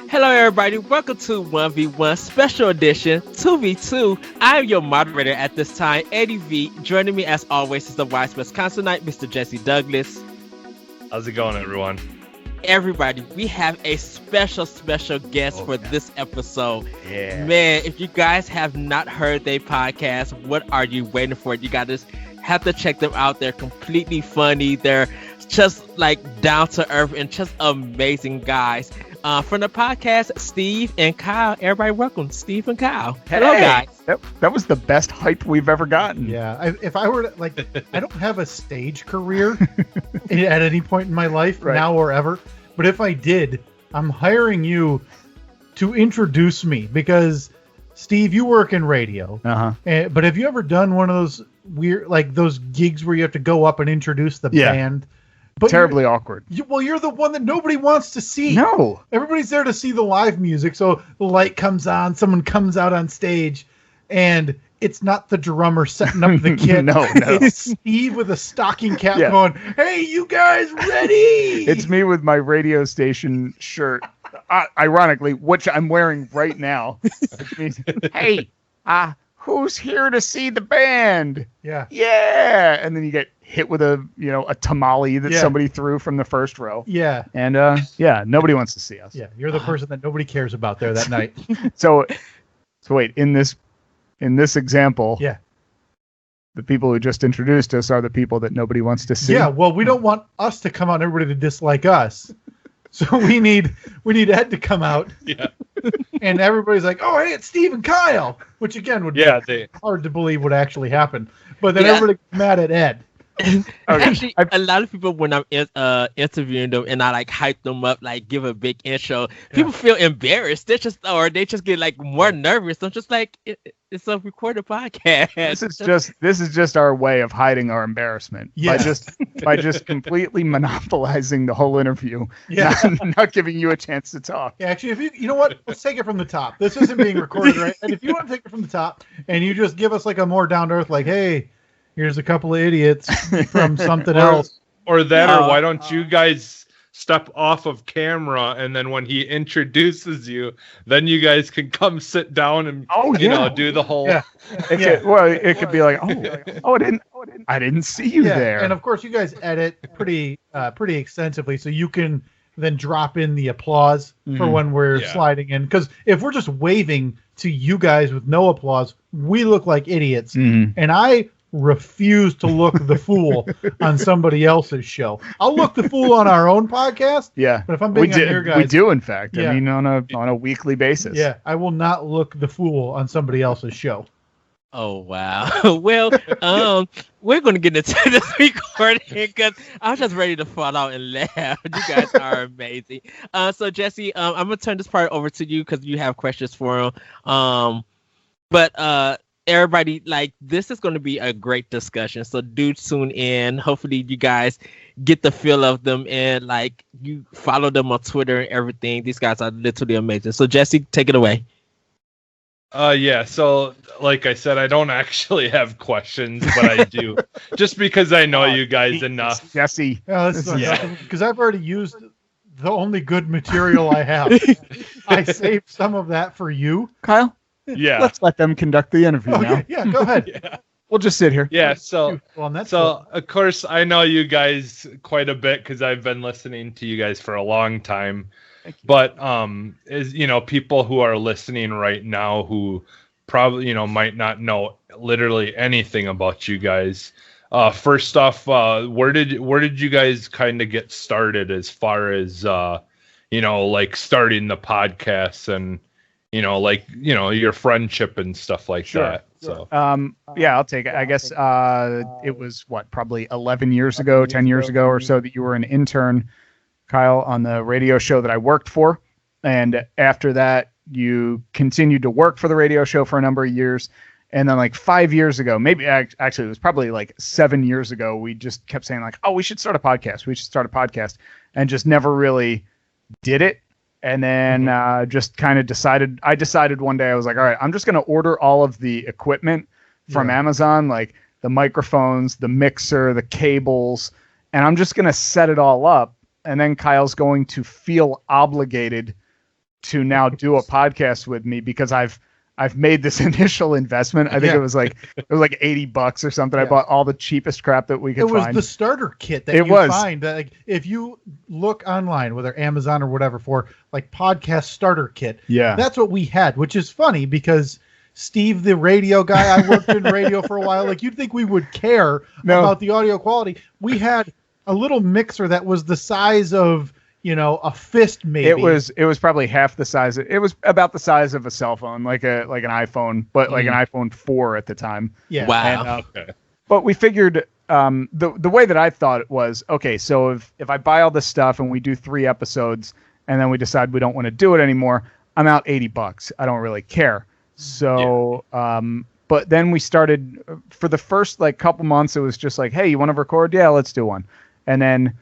Hello, everybody. Welcome to 1v1 Special Edition 2v2. I am your moderator at this time, Eddie V. Joining me, as always, is the Wise Wisconsin Knight, Mr. Jesse Douglas. How's it going, everyone? Everybody, we have a special guest for this episode. Yeah. Man, if you guys have not heard their podcast, what are you waiting for? You guys have to check them out. They're completely funny. They're just like down to earth and just amazing guys. From the podcast, Steve and Kyle. Everybody welcome Steve and Kyle. Hello, guys. That was the best hype we've ever gotten. Yeah, if I were to, I don't have a stage career at any point in my life, now or ever. But if I did, I'm hiring you to introduce me because, Steve, you work in radio. Uh-huh. But have you ever done one of those weird, like those gigs where you have to go up and introduce the band? But terribly awkward. You're the one that nobody wants to see. No. Everybody's there to see the live music. So the light comes on, someone comes out on stage, and it's not the drummer setting up the kit. No. It's Steve with a stocking cap going, "Hey, you guys ready?" It's me with my radio station shirt, ironically, which I'm wearing right now. Which means, hey, who's here to see the band? Yeah. And then you get hit with a tamale that somebody threw from the first row. Yeah. And nobody wants to see us. Yeah, you're the person that nobody cares about there that night. So wait, in this example, the people who just introduced us are the people that nobody wants to see. Yeah, well, we don't want us to come out and everybody to dislike us. So we need Ed to come out. Yeah. And everybody's like, "Oh, hey, it's Steve and Kyle," which again would be hard to believe would actually happen. But then everybody gets mad at Ed. Actually, a lot of people, when I'm interviewing them and I like hype them up, like give a big intro, people feel embarrassed. They just get like more nervous. I'm just like, it's a recorded podcast. This is just our way of hiding our embarrassment by just completely monopolizing the whole interview. Yeah, not giving you a chance to talk. Yeah, actually, if you know what, let's take it from the top. This isn't being recorded, right? And if you want to take it from the top and you just give us like a more down to earth, like, hey, here's a couple of idiots from something else. Or why don't you guys step off of camera, and then when he introduces you, then you guys can come sit down and do the whole. Yeah. It could be like, I didn't see you there. And of course, you guys edit pretty extensively, so you can then drop in the applause for when we're sliding in. Because if we're just waving to you guys with no applause, we look like idiots. And I refuse to look the fool on somebody else's show. I'll look the fool on our own podcast. Yeah, but if I'm being on your guys, we do in fact. I mean, on a weekly basis. Yeah, I will not look the fool on somebody else's show. Oh wow. Well, we're gonna get into this recording because I'm just ready to fall out and laugh. You guys are amazing. So Jesse, I'm gonna turn this part over to you because you have questions for him. But everybody, like, this is going to be a great discussion, so do tune in. Hopefully you guys get the feel of them and like you follow them on Twitter and everything. These guys are literally amazing. So Jesse, take it away. So like I said, I don't actually have questions, but I do just because I know you guys enough. Jesse, because I've already used the only good material I have. I saved some of that for you, Kyle. Yeah, let's let them conduct the interview now. Yeah, go ahead. We'll just sit here. Yeah, so of course I know you guys quite a bit because I've been listening to you guys for a long time. But people who are listening right now who probably might not know literally anything about you guys. First off, where did you guys kind of get started as far as like starting the podcast and your friendship and stuff like that. So, I'll take it. I guess it was probably 11 years ago, 10 years ago or so that you were an intern, Kyle, on the radio show that I worked for. And after that, you continued to work for the radio show for a number of years. And then like 5 years ago, maybe actually it was probably like 7 years ago, we just kept saying like, oh, we should start a podcast. And just never really did it. And then just kind of decided one day, I was like, all right, I'm just going to order all of the equipment from Amazon, like the microphones, the mixer, the cables, and I'm just going to set it all up. And then Kyle's going to feel obligated to now do a podcast with me because I've made this initial investment. I think it was like $80 or something. I bought all the cheapest crap that we could find. It was the starter kit that find. Like if you look online, whether Amazon or whatever, for like podcast starter kit, that's what we had, which is funny because Steve, the radio guy, I worked in radio for a while. Like you'd think we would care about the audio quality. We had a little mixer that was the size of, a fist maybe. It was probably half the size. It was about the size of a cell phone, like an iPhone, but like an iPhone 4 at the time. Yeah. Wow. Okay. But we figured the way that I thought it was, okay, so if I buy all this stuff and we do 3 episodes and then we decide we don't want to do it anymore, I'm out $80. I don't really care. So, but then we started for the first like couple months, it was just like, hey, you want to record? Yeah, let's do one. And then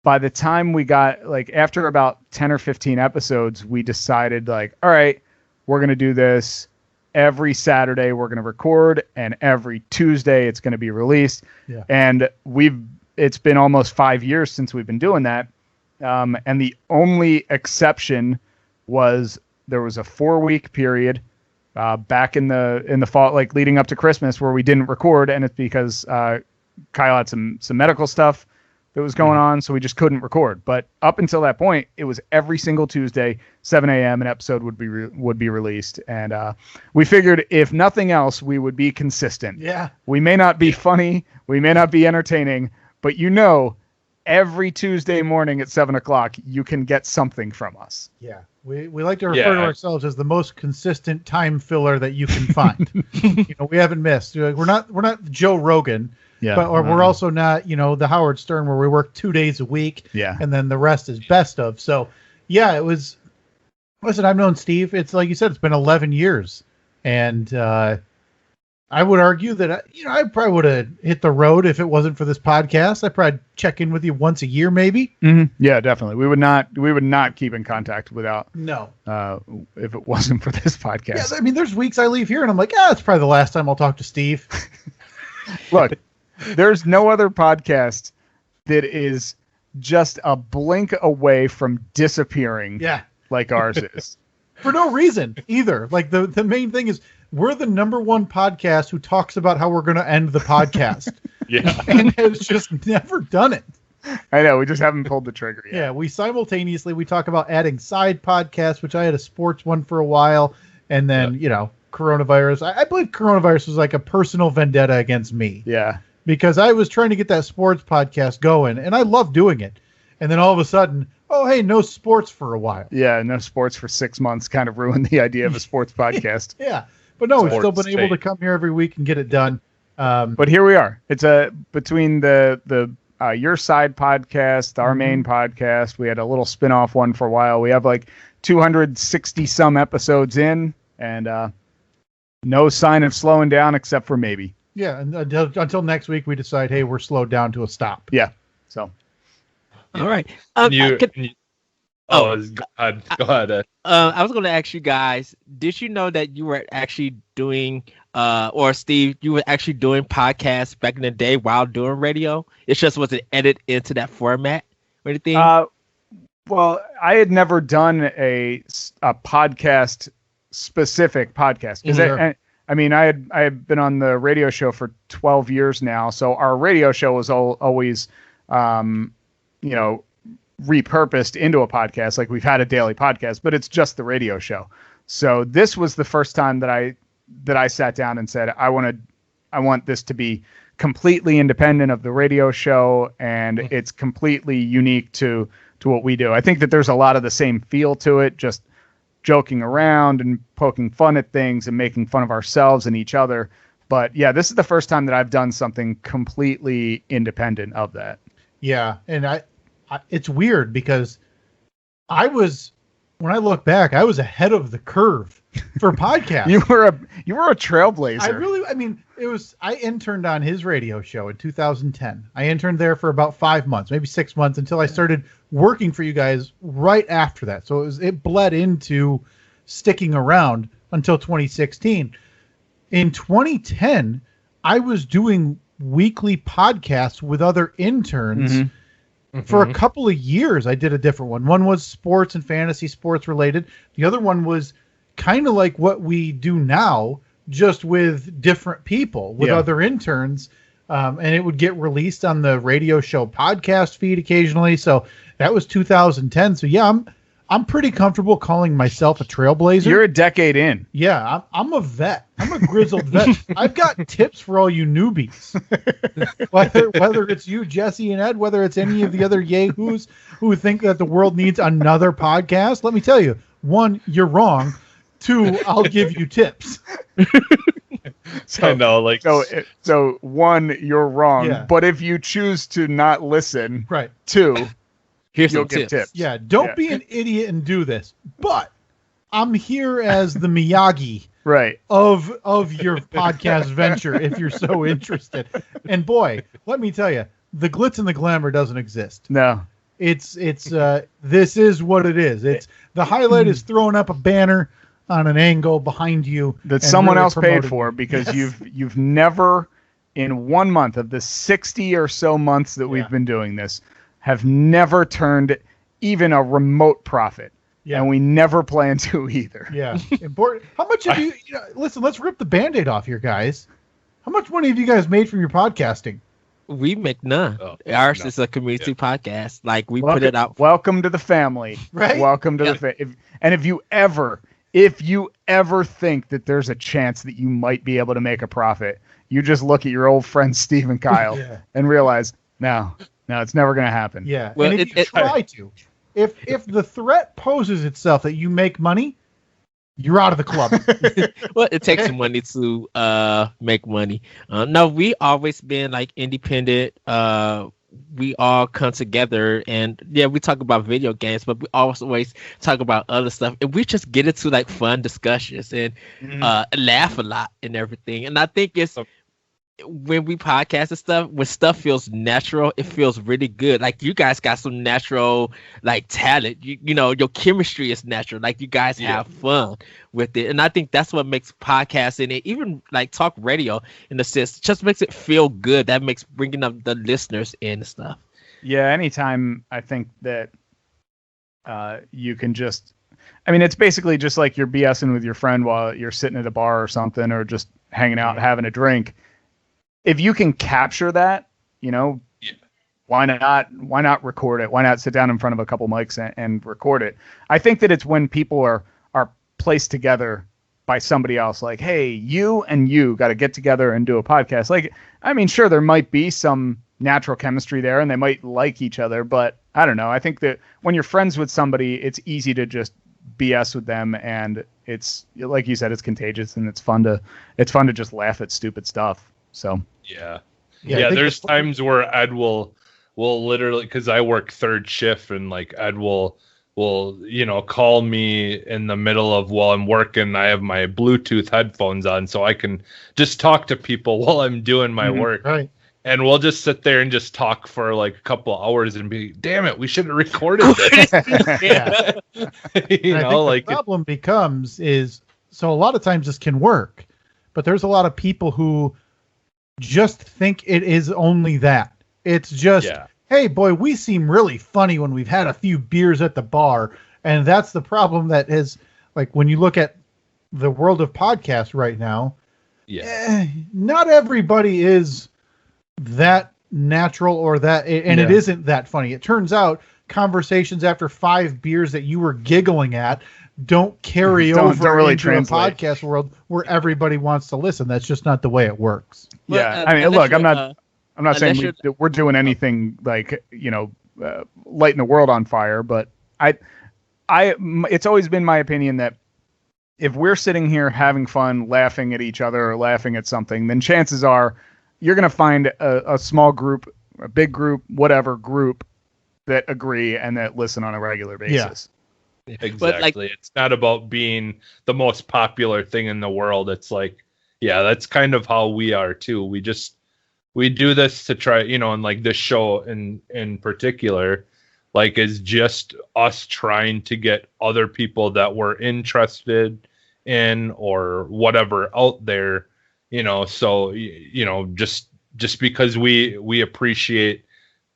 by the time we got like after about 10 or 15 episodes, we decided like, all right, we're going to do this every Saturday. We're going to record, and every Tuesday it's going to be released. Yeah. And it's been almost 5 years since we've been doing that. And the only exception was there was a 4-week period back in the fall, like leading up to Christmas, where we didn't record, and it's because Kyle had some medical stuff that was going on, so we just couldn't record. But up until that point, it was every single Tuesday, 7 a.m. an episode would be released, and we figured if nothing else, we would be consistent. Yeah, we may not be funny, we may not be entertaining, but every Tuesday morning at 7 o'clock, you can get something from us. Yeah. We like to refer to ourselves as the most consistent time filler that you can find. We haven't missed. We're not Joe Rogan, but we're also not, the Howard Stern where we work 2 days a week. Yeah. And then the rest is best of. So it was, listen, I've known Steve. It's like you said, it's been 11 years. And, I would argue that, I probably would have hit the road if it wasn't for this podcast. I'd probably check in with you once a year, maybe. Mm-hmm. Yeah, definitely. We would not keep in contact without, if it wasn't for this podcast. Yeah, I mean, there's weeks I leave here and I'm like, it's probably the last time I'll talk to Steve. Look, there's no other podcast that is just a blink away from disappearing. Yeah. Like ours is. For no reason either. Like the main thing is, we're the number one podcast who talks about how we're going to end the podcast. Yeah. And has just never done it. I know. We just haven't pulled the trigger yet. Yeah. We talk about adding side podcasts, which I had a sports one for a while. And then, coronavirus. I believe coronavirus was like a personal vendetta against me. Yeah. Because I was trying to get that sports podcast going and I love doing it. And then all of a sudden, oh, hey, no sports for a while. Yeah. No sports for 6 months kind of ruined the idea of a sports podcast. Yeah. But no, we've still been able to come here every week and get it done. But here we are. It's between the Your Side podcast, our main podcast. We had a little spin-off one for a while. We have like 260 some episodes in, and no sign of slowing down except for maybe. Yeah, and until next week, we decide, hey, we're slowed down to a stop. Yeah. So. All right. Go ahead. I was going to ask you guys, did you know that you were actually doing, or Steve, you were actually doing podcasts back in the day while doing radio? It just wasn't edited into that format or anything? Well, I had never done a podcast, specific podcast. Because I had been on the radio show for 12 years now. So our radio show was always, repurposed into a podcast. Like we've had a daily podcast, but it's just the radio show. So this was the first time that I sat down and said, I want this to be completely independent of the radio show, and it's completely unique to what we do. I think that there's a lot of the same feel to it, just joking around and poking fun at things and making fun of ourselves and each other. But yeah, this is the first time that I've done something completely independent of that. Yeah. And it's weird because when I look back, I was ahead of the curve for podcasts. You were a trailblazer. I interned on his radio show in 2010. I interned there for about 5 months, maybe 6 months, until I started working for you guys right after that. So it bled into sticking around until 2016. In 2010, I was doing weekly podcasts with other interns. For a couple of years, I did a different one. One was sports and fantasy sports related. The other one was kind of like what we do now, just with different people, with other interns. And it would get released on the radio show podcast feed occasionally. So that was 2010. So yeah, I'm pretty comfortable calling myself a trailblazer. You're a decade in. Yeah, I'm a vet. I'm a grizzled vet. I've got tips for all you newbies. Whether it's you, Jesse and Ed, whether it's any of the other yahoos who think that the world needs another podcast, let me tell you, 1, you're wrong. 2, I'll give you tips. I know, like so 1, you're wrong. Yeah. But if you choose to not listen, Right. 2, Here's you'll some get tips. Yeah, don't be an idiot and do this. But I'm here as the Miyagi Right. of your podcast venture if you're so interested. And boy, let me tell you, the glitz and the glamour doesn't exist. No. It's this is what it is. It's the highlight is throwing up a banner on an angle behind you That and someone really else paid promoting for it. because Yes. you've never in 1 month of the 60 or so months that Yeah. we've been doing this have never turned even a remote profit. Yeah. And we never plan to either. Yeah, important. How much have you know, listen, let's rip the Band-Aid off here, guys. How much money have you guys made from your podcasting? We make none. Oh, Ours no. is a community podcast. Like we Welcome, put it out. welcome to the family. Right? Welcome to Yeah. the and if you ever think that there's a chance that you might be able to make a profit, you just look at your old friends Steve and Kyle Yeah. and realize, no, it's never going to happen. Yeah. Well, and if you try to, if the threat poses itself that you make money, you're out of the club. Well, it takes money to make money. No, we always been like independent. We all come together and yeah, we talk about video games, but we always talk about other stuff, and we just get into like fun discussions and laugh a lot and everything. And I think it's when we podcast and stuff, when stuff feels natural, it feels really good. Like you guys got some natural like talent. You know, your chemistry is natural. Like you guys have fun with it. And I think that's what makes podcasting and even like talk radio in a sense, just makes it feel good. That makes bringing up the listeners in and stuff. Yeah, anytime I think that you can just, I mean, it's basically just like you're BSing with your friend while you're sitting at a bar or something, or just hanging out, having a drink. If you can capture that, you know, why not record it? Why not sit down in front of a couple mics and record it? I think that it's when people are placed together by somebody else, like, hey, you and you got to get together and do a podcast. Like, I mean, sure, there might be some natural chemistry there and they might like each other, but I don't know. I think that when you're friends with somebody, it's easy to just BS with them, and it's, like you said, it's contagious and it's fun to just laugh at stupid stuff. So Yeah. Yeah, I Yeah, think there's times where Ed will literally, because I work third shift, and like Ed will call me in the middle of while I'm working. I have my Bluetooth headphones on so I can just talk to people while I'm doing my work. Right. And we'll just sit there and just talk for like a couple hours and be, damn it, we should have recorded this. Yeah. you And I think the problem becomes is, so a lot of times this can work, but there's a lot of people who just think it is only that. It's just, hey, boy, we seem really funny when we've had a few beers at the bar. And that's the problem that is, like, when you look at the world of podcasts right now, not everybody is that natural or that, and it isn't that funny. It turns out conversations after 5 beers that you were giggling at don't carry over really into translate. a podcast world where everybody wants to listen. That's just not the way it works. Yeah, But, I mean, look, I'm not saying unless that we're doing anything like, lighting the world on fire, but it's always been my opinion that if we're sitting here having fun, laughing at each other or laughing at something, then chances are you're going to find a small group, a big group, whatever group that agree and that listen on a regular basis. Exactly. But, like, it's not about being the most popular thing in the world. It's like, that's kind of how we are too. We do this to try, and like this show in particular, like, is just us trying to get other people that we're interested in or whatever out there, so, just because we appreciate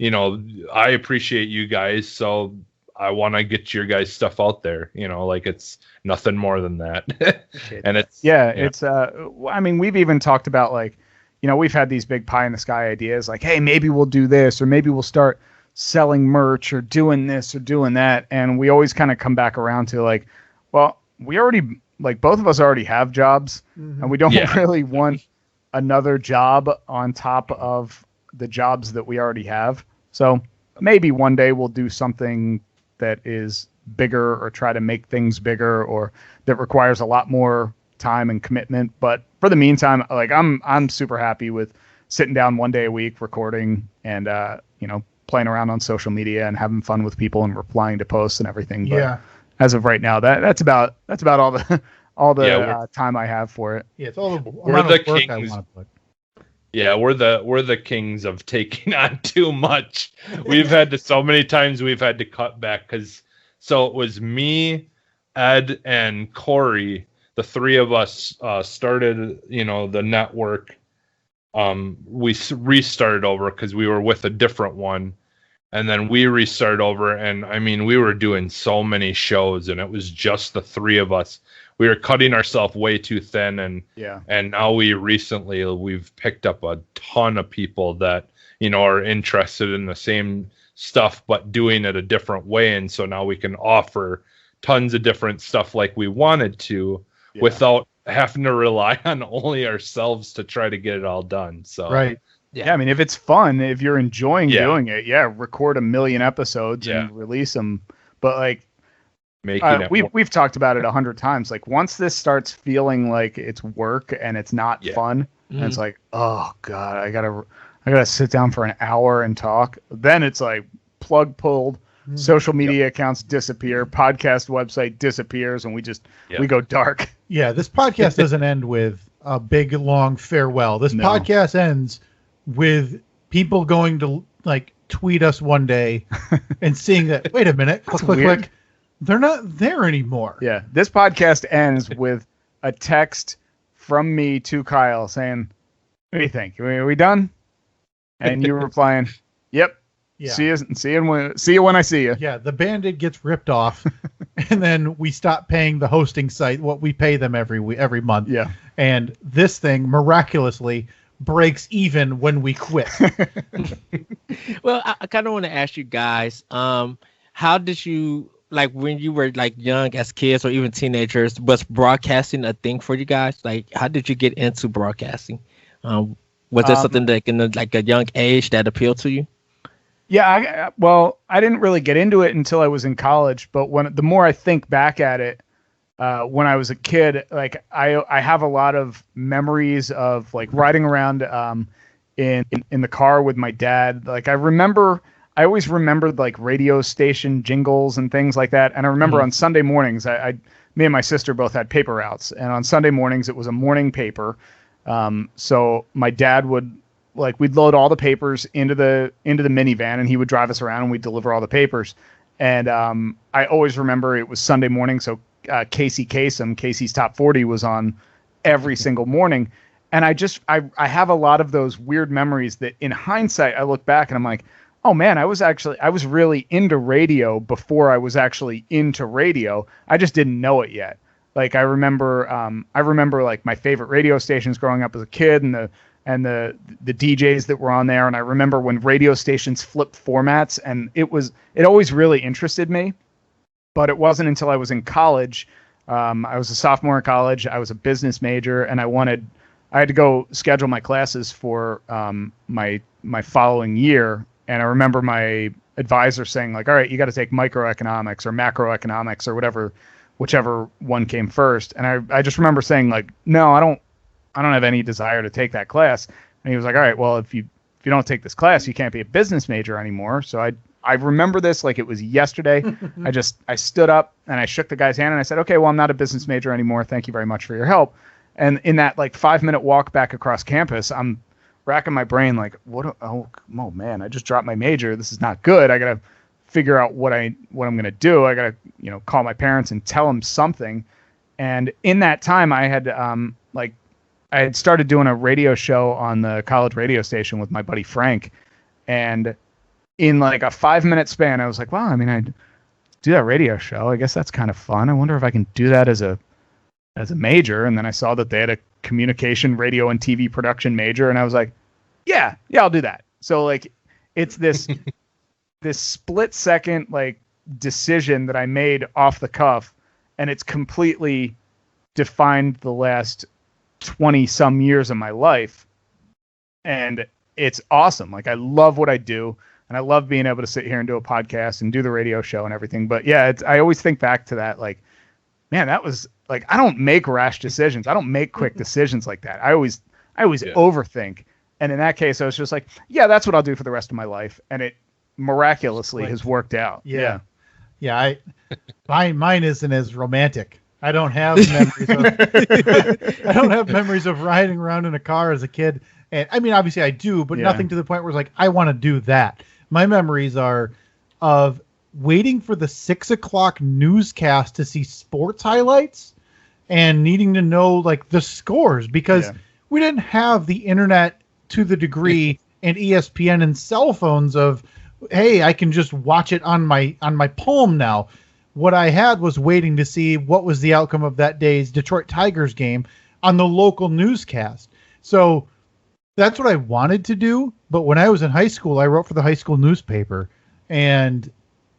I appreciate you guys, so I want to get your guys' stuff out there. Like it's nothing more than that. And it's I mean, we've even talked about like, we've had these big pie in the sky ideas like, hey, maybe we'll do this, or maybe we'll start selling merch or doing this or doing that. And we always kind of come back around to like, well, we already, like both of us already have jobs, and we don't really want another job on top of the jobs that we already have. So maybe one day we'll do something that is bigger, or try to make things bigger, or that requires a lot more time and commitment. But for the meantime, like I'm super happy with sitting down one day a week, recording, and playing around on social media and having fun with people and replying to posts and everything. But as of right now, that's about all the time I have for it. Yeah, it's all the we're the work kings. I want to put. Yeah, we're the kings of taking on too much. So many times we've had to cut back so it was me, Ed, and Corey. The three of us started, the network. We restarted over because we were with a different one, and then we restarted over. And I mean, we were doing so many shows, and it was just the three of us. We were cutting ourselves way too thin, and now we've picked up a ton of people that are interested in the same stuff but doing it a different way, and so now we can offer tons of different stuff like we wanted to without having to rely on only ourselves to try to get it all done. So right. Yeah, I mean, if it's fun, if you're enjoying doing it, record 1 million episodes and release them. But like, we've talked about it 100 times. Like once this starts feeling like it's work and it's not fun, and it's like, oh god, I gotta sit down for an hour and talk. Then it's like plug pulled, social media accounts disappear, podcast website disappears, and we go dark. Yeah, this podcast doesn't end with a big long farewell. This podcast ends with people going to like tweet us one day and seeing that. Wait a minute, click. They're not there anymore. Yeah, this podcast ends with a text from me to Kyle saying, "What do you think? Are we done?" And you replying, "Yep. Yeah. See you when I see you." Yeah, the Band-Aid gets ripped off, and then we stop paying the hosting site what we pay them every month. Yeah, and this thing miraculously breaks even when we quit. Well, I kind of want to ask you guys, how did you? Like when you were like young as kids or even teenagers, was broadcasting a thing for you guys? Like, how did you get into broadcasting? Was there something like in like a young age that appealed to you? Yeah, I didn't really get into it until I was in college. But the more I think back at it, when I was a kid, like I have a lot of memories of like riding around in the car with my dad. Like I always remembered like radio station jingles and things like that. And I remember on Sunday mornings, me and my sister both had paper routes, and on Sunday mornings it was a morning paper. So my dad would we'd load all the papers into the minivan, and he would drive us around and we'd deliver all the papers. And I always remember it was Sunday morning. So Casey Kasem, Casey's Top 40 was on every single morning. And I have a lot of those weird memories that in hindsight, I look back and I'm like, oh man, I was really into radio before I was actually into radio. I just didn't know it yet. Like I remember like my favorite radio stations growing up as a kid, and the DJs that were on there. And I remember when radio stations flipped formats, and it always really interested me. But it wasn't until I was in college. I was a sophomore in college. I was a business major, and I had to go schedule my classes for my following year. And I remember my advisor saying like, all right, you got to take microeconomics or macroeconomics or whichever one came first. And I just remember saying like, no, I don't have any desire to take that class. And he was like, all right, well, if you don't take this class, you can't be a business major anymore. So I remember this like it was yesterday. I stood up and I shook the guy's hand and I said, okay, well, I'm not a business major anymore. Thank you very much for your help. And in that like 5-minute walk back across campus, I'm racking my brain like, oh man, I just dropped my major. This is not good. I gotta figure out what I'm gonna do. I gotta call my parents and tell them something. And in that time, I had started doing a radio show on the college radio station with my buddy Frank, and in like a 5-minute span, I was like, wow, I mean, I do that radio show. I guess that's kind of fun. I wonder if I can do that as a major. And then I saw that they had a communication, radio, and TV production major, and I was like, yeah, I'll do that. So like, it's this this split second like decision that I made off the cuff, and it's completely defined the last 20 some years of my life. And it's awesome. Like, I love what I do, and I love being able to sit here and do a podcast and do the radio show and everything. But yeah, I always think back to that, like, man, that was like, I don't make rash decisions. I don't make quick decisions like that. I always overthink. And in that case, I was just like, yeah, that's what I'll do for the rest of my life. And it miraculously has worked out. Yeah. Mine isn't as romantic. I don't have memories of riding around in a car as a kid. And I mean, obviously I do, but nothing to the point where it's like, I want to do that. My memories are of waiting for the 6:00 newscast to see sports highlights and needing to know like the scores, because we didn't have the internet to the degree and ESPN and cell phones of, hey, I can just watch it on my palm now. What I had was waiting to see what was the outcome of that day's Detroit Tigers game on the local newscast. So that's what I wanted to do. But when I was in high school, I wrote for the high school newspaper, and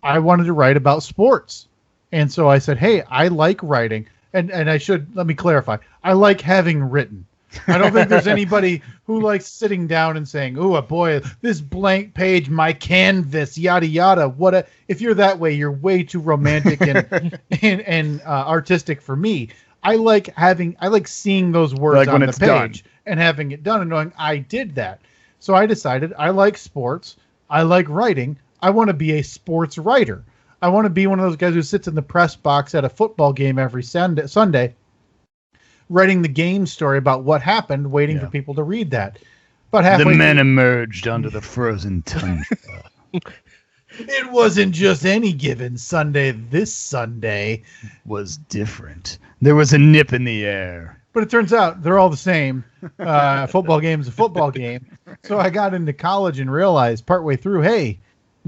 I wanted to write about sports. And so I said, hey, I like writing. And let me clarify. I like having written. I don't think there's anybody who likes sitting down and saying, "Oh, boy, this blank page, my canvas, yada yada." If you're that way, you're way too romantic and artistic for me. I like seeing those words on the page done, and having it done and knowing I did that. So I decided I like sports. I like writing. I want to be a sports writer. I want to be one of those guys who sits in the press box at a football game every Sunday, writing the game story about what happened, waiting for people to read that. But halfway the men emerged onto the frozen tundra. It wasn't just any given Sunday. This Sunday was different. There was a nip in the air. But it turns out they're all the same. Football game is a football game. So I got into college and realized partway through, hey,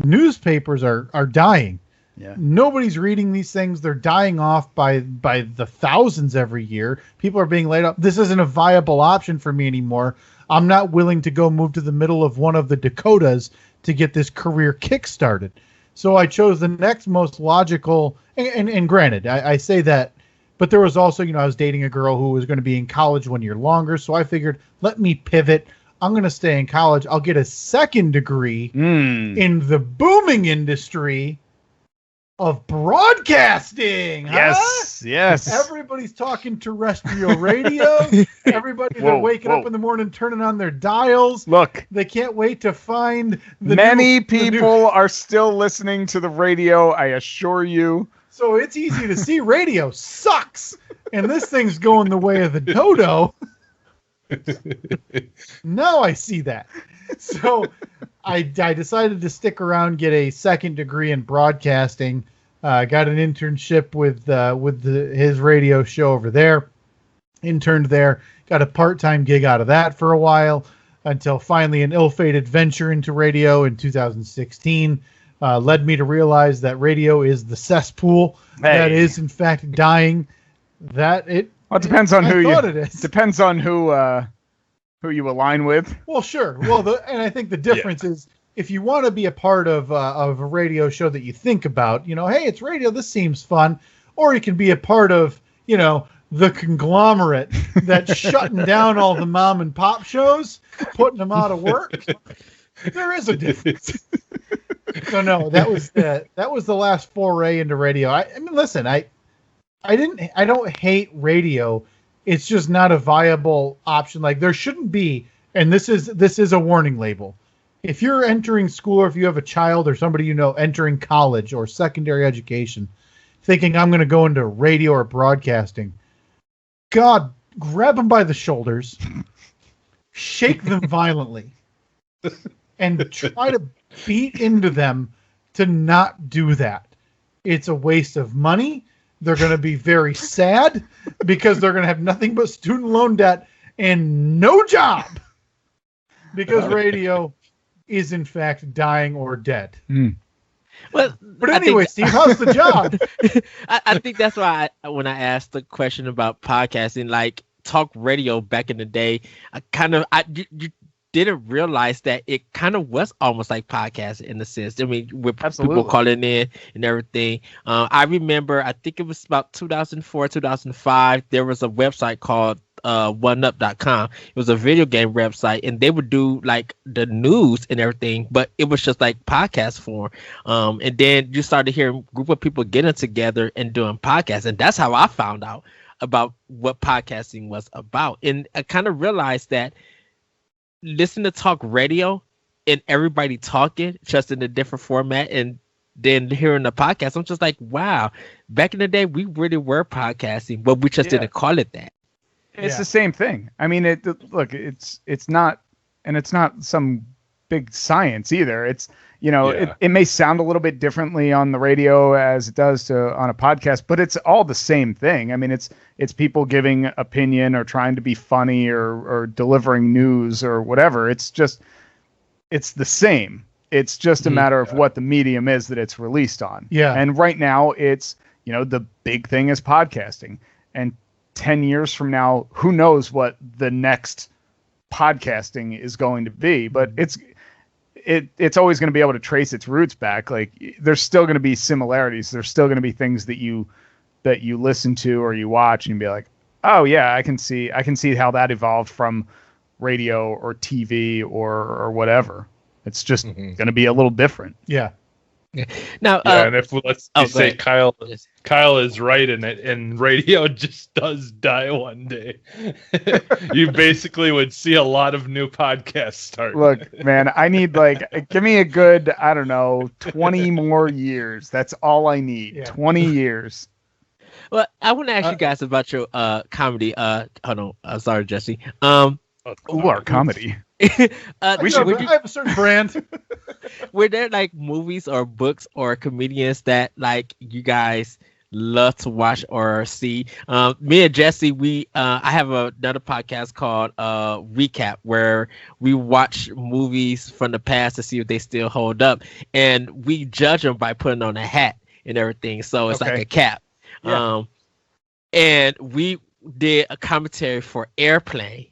newspapers are dying. Yeah. Nobody's reading these things. They're dying off by the thousands every year. People are being laid off. This isn't a viable option for me anymore. I'm not willing to go move to the middle of one of the Dakotas to get this career kick-started. So I chose the next most logical, and granted, I say that, but there was also, I was dating a girl who was going to be in college 1 year longer, so I figured, let me pivot. I'm going to stay in college. I'll get a second degree in the booming industry of broadcasting. Yes. Everybody's talking terrestrial radio. Everybody's waking up in the morning, turning on their dials. Look, they can't wait to find many people are still listening to the radio, I assure you. So it's easy to see radio sucks, and this thing's going the way of the dodo. Now I see that. So I decided to stick around, get a second degree in broadcasting. Got an internship with his radio show over there. Interned there. Got a part-time gig out of that for a while until finally an ill-fated venture into radio in 2016 led me to realize that radio is the cesspool that is in fact dying. It depends on depends on who you align with. Well, sure. Well, and I think the difference is if you want to be a part of a radio show that you think about, hey, it's radio, this seems fun, or you can be a part of, the conglomerate that's shutting down all the mom and pop shows, putting them out of work. There is a difference. So no, that was the last foray into radio. I mean, listen, I don't hate radio. It's just not a viable option. Like, there shouldn't be, and this is a warning label. If you're entering school, or if you have a child or somebody entering college or secondary education, thinking I'm going to go into radio or broadcasting, God, grab them by the shoulders, shake them violently, and try to beat into them to not do that. It's a waste of money. They're going to be very sad because they're going to have nothing but student loan debt and no job, because radio is in fact dying or dead. Well, but anyway, Steve, how's the job? I think that's why when I asked the question about podcasting, like talk radio back in the day, you didn't realize that it kind of was almost like podcasting in a sense. I mean, with people calling in and everything. I remember, I think it was about 2004, 2005, there was a website called oneup.com. It was a video game website, and they would do like the news and everything, but it was just like podcast form. And then you started hearing a group of people getting together and doing podcasts, and that's how I found out about what podcasting was about. And I kind of realized that listen to talk radio and everybody talking just in a different format, and then hearing the podcast, I'm just like, wow, back in the day we really were podcasting, but we just didn't call it that. It's the same thing. I mean, it's not some big science either. It's, it may sound a little bit differently on the radio as it does on a podcast, but it's all the same thing. I mean, it's people giving opinion or trying to be funny or delivering news or whatever. It's the same. It's just a matter of what the medium is that it's released on. Yeah. And right now it's, the big thing is podcasting. And 10 years from now, who knows what the next podcasting is going to be, but it's always going to be able to trace its roots back. Like there's still going to be similarities. There's still going to be things that you listen to or you watch and be like, oh yeah, I can see how that evolved from radio or TV or whatever. It's just going to be a little different. Yeah. Now, and if let's say Kyle is right in it, and radio just does die one day, you basically would see a lot of new podcasts start. Look, man, I need give me a good, 20 more years. That's all I need. Yeah. 20 years. Well, I want to ask you guys about your comedy. Hold on, sorry, Jesse. Our comedy. I have a certain brand. Were there like movies or books or comedians that like you guys love to watch or see? Me and Jesse, I have another podcast called Recap, where we watch movies from the past to see if they still hold up, and we judge them by putting on a hat and everything. So it's like a cap. Yeah. And we did a commentary for Airplane.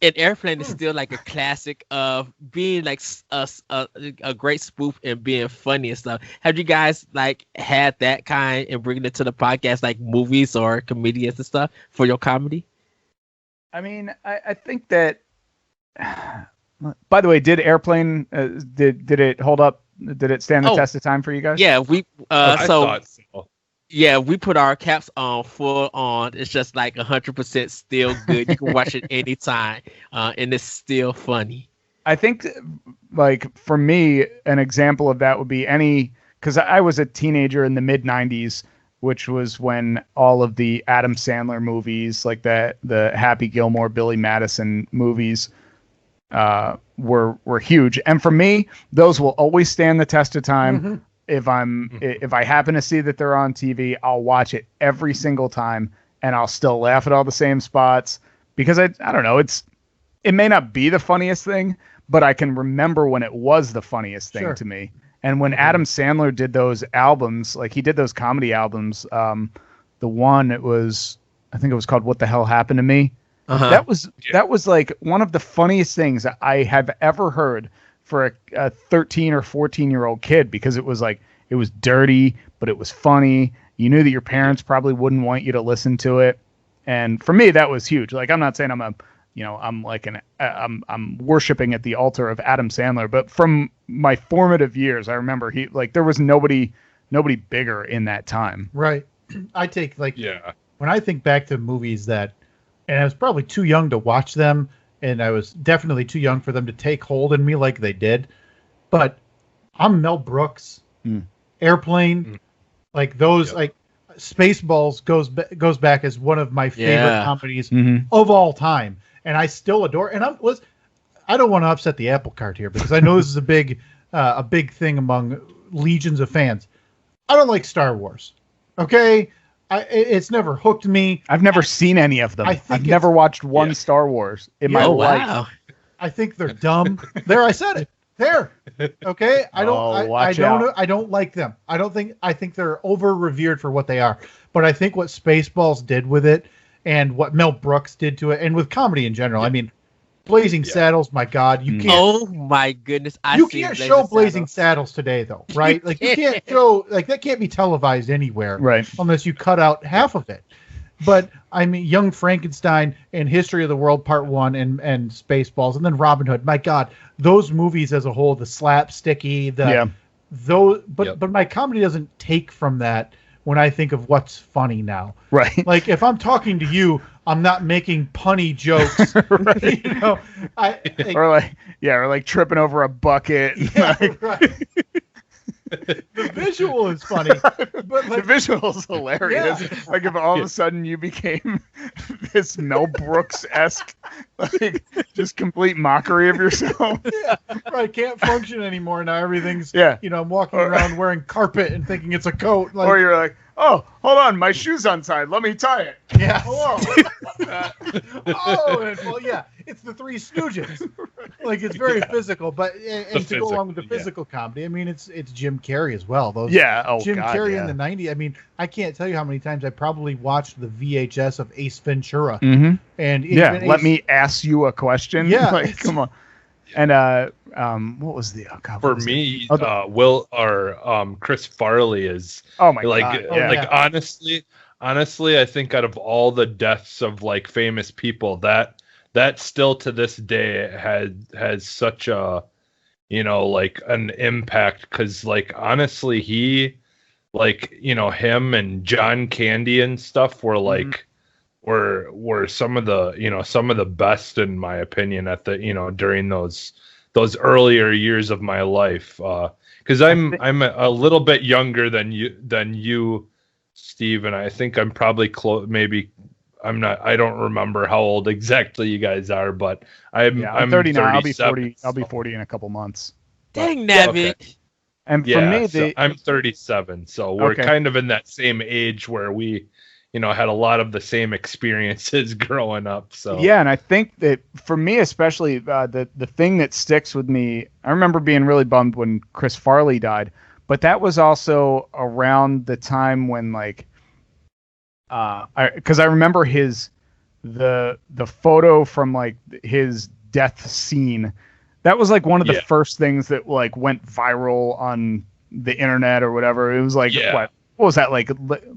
And Airplane is still like a classic of being like a great spoof and being funny and stuff. Have you guys like had that kind and bringing it to the podcast, like movies or comedians and stuff for your comedy? I mean, I think that. By the way, did Airplane did it hold up? Did it stand the test of time for you guys? Yeah, we I thought so. Yeah, we put our caps on full on. It's just like 100% still good. You can watch it anytime, and it's still funny. I think, like, for me, an example of that would be because I was a teenager in the mid 90s, which was when all of the Adam Sandler movies, like the Happy Gilmore, Billy Madison movies, were huge. And for me, those will always stand the test of time. Mm-hmm. If I happen to see that they're on TV, I'll watch it every single time, and I'll still laugh at all the same spots because I don't know, it may not be the funniest thing, but I can remember when it was the funniest thing to me. And when Adam Sandler did those albums, like he did those comedy albums, the one I think it was called What the Hell Happened to Me. Uh-huh. That was like one of the funniest things I have ever heard for a 13 or 14-year-old kid, because it was dirty, but it was funny. You knew that your parents probably wouldn't want you to listen to it. And for me, that was huge. Like, I'm not saying I'm worshiping at the altar of Adam Sandler, but from my formative years, I remember there was nobody bigger in that time. Right. I take when I think back to movies and I was probably too young to watch them, and I was definitely too young for them to take hold in me like they did. But I'm Mel Brooks, Airplane, like those, like Spaceballs goes back as one of my favorite comedies of all time, and I still adore. And I don't want to upset the apple cart here because I know this is a big thing among legions of fans. I don't like Star Wars. Okay. It's never hooked me. I've never seen any of them. I've never watched one Star Wars in my life. I think they're dumb. There, I said it. There. Okay. I don't like them. I think they're over revered for what they are. But I think what Spaceballs did with it and what Mel Brooks did to it and with comedy in general. I mean, Blazing Saddles, my God, you can't. Oh my goodness. You can't show Blazing Saddles today though, right? Like you can't show that can't be televised anywhere. Right. Unless you cut out half of it. But I mean, Young Frankenstein and History of the World Part 1 and Spaceballs and then Robin Hood. My God, those movies as a whole, the slapsticky, but my comedy doesn't take from that when I think of what's funny now. Right. Like if I'm talking to you, I'm not making punny jokes. Right. You know, or like tripping over a bucket. Yeah, right. The visual is funny, but the visual is hilarious. Yeah. Like if all of a sudden you became this Mel Brooks-esque, like just complete mockery of yourself. Yeah, right. Can't function anymore now. Everything's I'm walking around wearing carpet and thinking it's a coat. Or you're like, oh, hold on, my shoe's untied. Let me tie it. Yeah. Hello. It's the Three Stooges. Like it's very physical, but and to go along with the physical comedy, I mean it's Jim Carrey as well. Jim Carrey in the '90s. I mean, I can't tell you how many times I probably watched the VHS of Ace Ventura. Mm-hmm. And let me ask you a question. Yeah, like come on. And what was the for me? Will or Chris Farley is honestly, I think out of all the deaths of like famous people, that still to this day has such a like an impact because like honestly he like him and John Candy and stuff were like were some of the best in my opinion at the during those earlier years of my life because I'm a little bit younger than you Steve, and I think I'm probably close. Maybe I'm not. I don't remember how old exactly you guys are, but I'm 39. I'll be 40. I'll be 40 in a couple months. Dang, Nabbit. Okay. And for me, I'm 37, so we're kind of in that same age where we, had a lot of the same experiences growing up. So yeah, and I think that for me, especially the thing that sticks with me, I remember being really bummed when Chris Farley died. But that was also around the time when because I remember the photo from like his death scene. That was like one of the first things that like went viral on the internet or whatever. It was like what was that like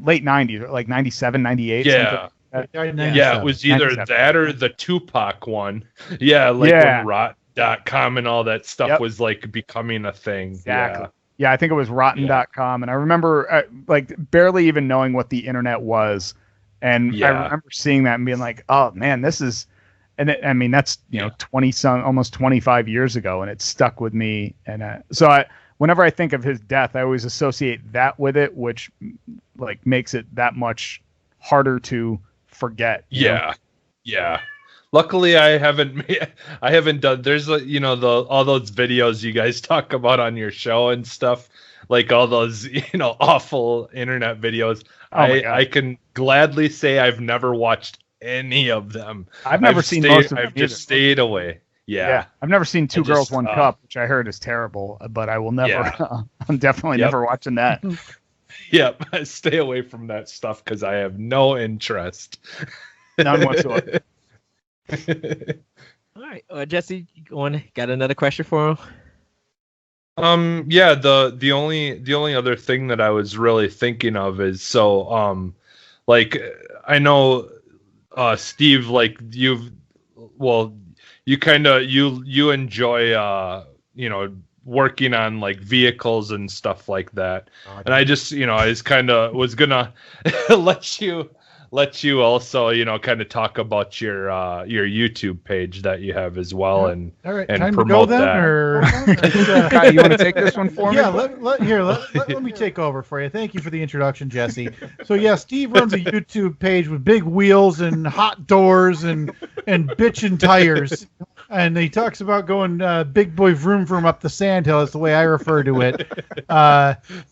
late 90s, like 97, 98? Yeah. It was either 97. That or the Tupac one. Yeah, when Rot.com and all that stuff was like becoming a thing. Exactly. Yeah, I think it was rotten.com. And I remember like barely even knowing what the internet was. And I remember seeing that and being like, oh man, this is, and I mean, that's, almost 25 years ago and it stuck with me. And whenever I think of his death, I always associate that with it, which like makes it that much harder to forget. Yeah. Luckily, I haven't done. There's all those videos you guys talk about on your show and stuff, like all those awful internet videos. I can gladly say I've never watched any of them. I've seen most of them. I've just stayed away. Yeah, I've never seen Two Girls, One Cup, which I heard is terrible, but I will never. I'm definitely never watching that. Yep, I stay away from that stuff because I have no interest. None whatsoever. All right, Jesse, got another question for him? The only other thing that I was really thinking of is like I know Steve, like you enjoy working on like vehicles and stuff like that. And I just I just kind of was gonna let you also kind of talk about your YouTube page that you have as well, and time promote to go then, that. Or Kyle, you want to take this one for me? Yeah, let me take over for you. Thank you for the introduction, Jesse. So yeah, Steve runs a YouTube page with big wheels and hot doors and bitchin' tires. And he talks about going big boy vroom vroom up the sandhill. That's the way I refer to it.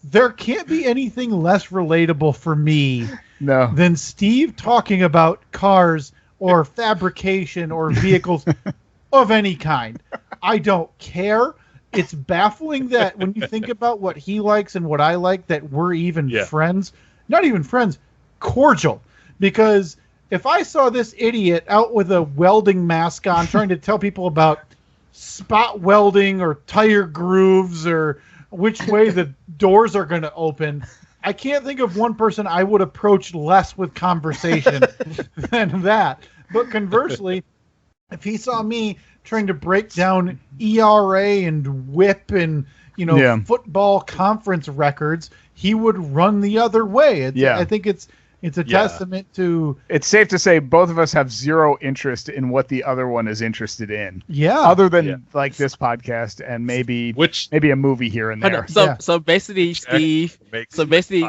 There can't be anything less relatable for me than Steve talking about cars or fabrication or vehicles of any kind. I don't care. it's baffling that when you think about what he likes and what I like, that we're even friends. Not even friends, cordial. Because if I saw this idiot out with a welding mask on trying to tell people about spot welding or tire grooves or which way the doors are going to open, I can't think of one person I would approach less with conversation than that. But conversely, if he saw me trying to break down ERA and whip and football conference records, he would run the other way. I think it's a testament to... It's safe to say both of us have zero interest in what the other one is interested in. Yeah. Other than like this podcast and maybe a movie here and there. So basically, Steve. Steve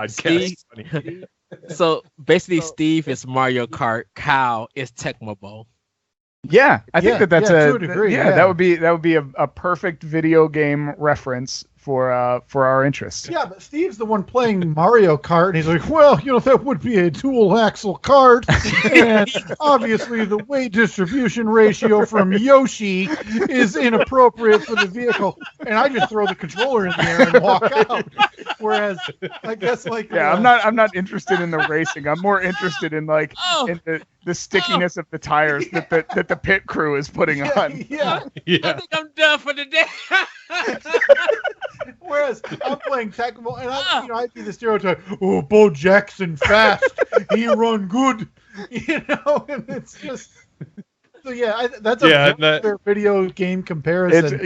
is Mario Kart. Kyle is Tecmo Bowl. Yeah, I think that's to a degree. That would be a perfect video game reference for our interest. Yeah, but Steve's the one playing Mario Kart, and he's like, well, that would be a dual axle kart, and obviously the weight distribution ratio from Yoshi is inappropriate for the vehicle, and I just throw the controller in the air and walk out. Whereas, I guess I'm not interested in the racing. I'm more interested in in the stickiness of the tires that the pit crew is putting on. Yeah. I think I'm done for the day. Whereas I'm playing Tecmo, and I'd be the stereotype. Oh, Bo Jackson fast, he run good, and it's just. So that's a fair video game comparison.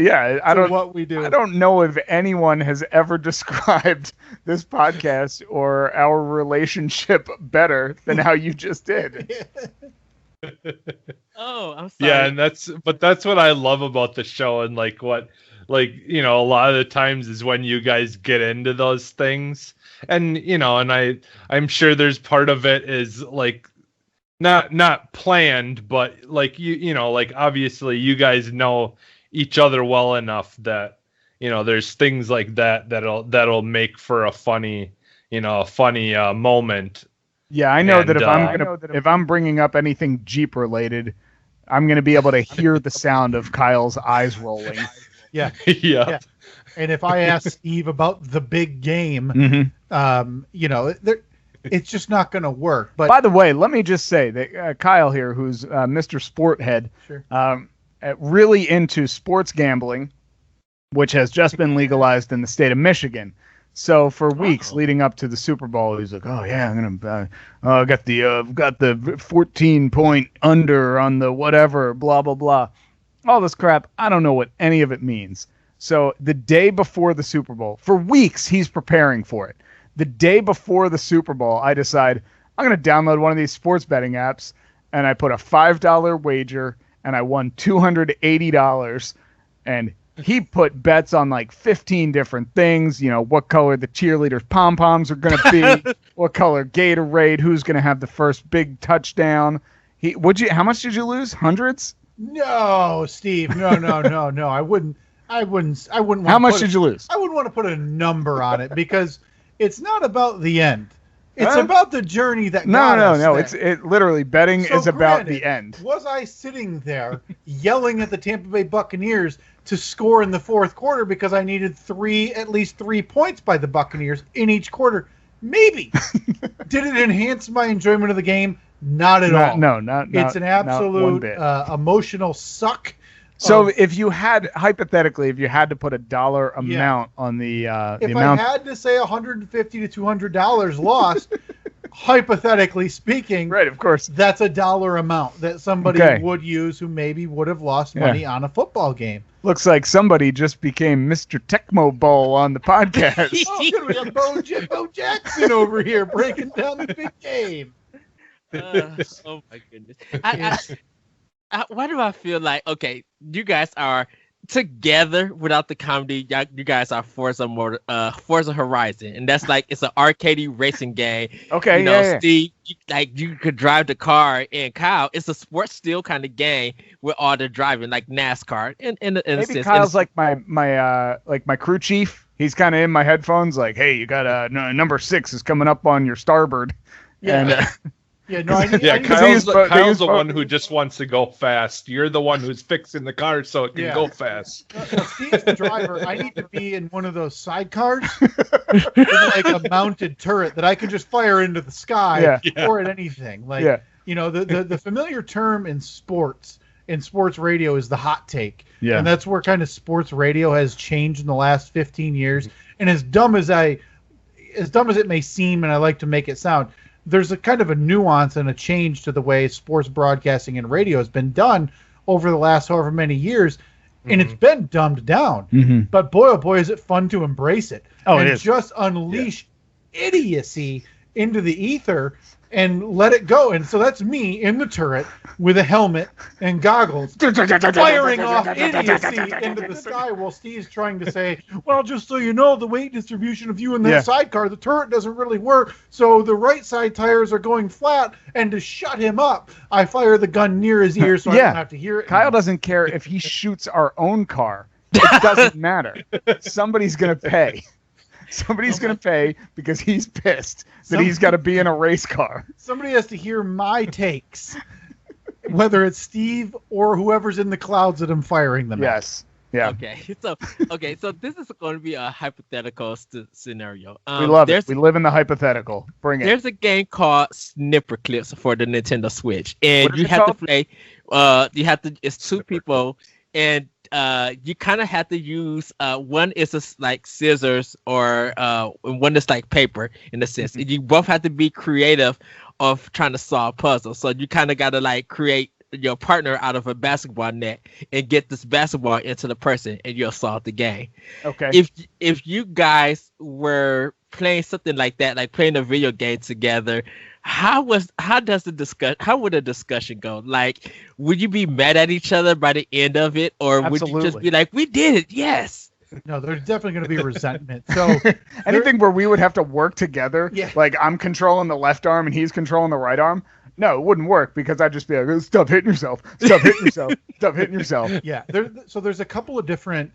What we do. I don't know if anyone has ever described this podcast or our relationship better than how you just did. Oh, I'm sorry. Yeah, and that's what I love about the show, and a lot of the times is when you guys get into those things, and and I'm sure there's part of it is not planned, but obviously you guys know each other well enough that there's things like that'll make for a funny moment. Yeah, I know that if I'm bringing up anything Jeep related, I'm gonna be able to hear the sound of Kyle's eyes rolling. Yeah. Yeah. And if I ask Steve about the big game, it's just not going to work. But by the way, let me just say that Kyle here, who's Mr. Sporthead, really into sports gambling, which has just been legalized in the state of Michigan. So for weeks leading up to the Super Bowl, he's like, "Oh yeah, I'm gonna got the 14-point under on the whatever, blah blah blah." All this crap, I don't know what any of it means. So the day before the Super Bowl, for weeks he's preparing for it. The day before the Super Bowl, I decide I'm going to download one of these sports betting apps, and I put a $5 wager, and I won $280. And he put bets on 15 different things. What color the cheerleaders' pom-poms are going to be, what color Gatorade, who's going to have the first big touchdown. How much did you lose? Hundreds? No, Steve. No. I wouldn't. How much did you lose? I wouldn't want to put a number on it because it's not about the end. It's about the journey that got us there. It's literally betting is about the end. Was I sitting there yelling at the Tampa Bay Buccaneers to score in the fourth quarter because I needed at least 3 points by the Buccaneers in each quarter? Maybe. Did it enhance my enjoyment of the game? Not at all. No, it's an absolute emotional suck. So if you had to put a dollar amount on the amount, I had to say $150 to $200 lost, hypothetically speaking, right? Of course, that's a dollar amount that somebody would use who maybe would have lost money on a football game. Looks like somebody just became Mr. Tecmo Bowl on the podcast. We have Bo Jackson over here breaking down the big game. Oh my goodness! Why do I feel like you guys are together without the comedy? You guys are Forza Horizon, and that's it's an arcadey racing game. Okay, Steve, you could drive the car, and Kyle, it's a sports still kind of game with all the driving, like NASCAR. In a maybe sense. Kyle's like my crew chief. He's kind of in my headphones, like, hey, you got number 6 is coming up on your starboard. Yeah. And, Yeah, no, I need Kyle's the one who just wants to go fast. You're the one who's fixing the car so it can go fast. Steve's the driver. I need to be in one of those sidecars with like a mounted turret that I can just fire into the sky or at anything. Like, the familiar term in sports radio is the hot take. Yeah. And that's where kind of sports radio has changed in the last 15 years. And as dumb as it may seem, and I like to make it sound, there's a kind of a nuance and a change to the way sports broadcasting and radio has been done over the last however many years, and it's been dumbed down. But boy, oh boy, is it fun to embrace it. It is. Just unleash idiocy into the ether and let it go. And so that's me in the turret with a helmet and goggles firing off idiocy into the sky while Steve's trying to say, well, just so you know, the weight distribution of you in that sidecar, the turret doesn't really work, so the right side tires are going flat, and to shut him up, I fire the gun near his ear so I don't have to hear it. Kyle doesn't care if he shoots our own car. It doesn't matter. Somebody's going to pay. Somebody's going to pay because he's pissed that he's got to be in a race car. Somebody has to hear my takes, whether it's Steve or whoever's in the clouds that I'm firing them at. Yeah. Okay, so this is going to be a hypothetical scenario. We love it. We live in the hypothetical. Bring it. There's a game called Snipper Clips for the Nintendo Switch, and you have to play. It's two people, and you kind of have to use one is like scissors or one is like paper in a sense. You both have to be creative of trying to solve puzzles. So you kind of got to like create your partner out of a basketball net and get this basketball into the person, and you'll solve the game. Okay. If you guys were playing something like that, like playing a video game together, how would the discussion go? Like, would you be mad at each other by the end of it, or would you just be like, we did it, yes? No, there's definitely going to be resentment. So anything where we would have to work together, like I'm controlling the left arm and he's controlling the right arm, no, it wouldn't work because I'd just be like, stop hitting yourself, stop hitting yourself, stop hitting yourself. Yeah, so there's a couple of different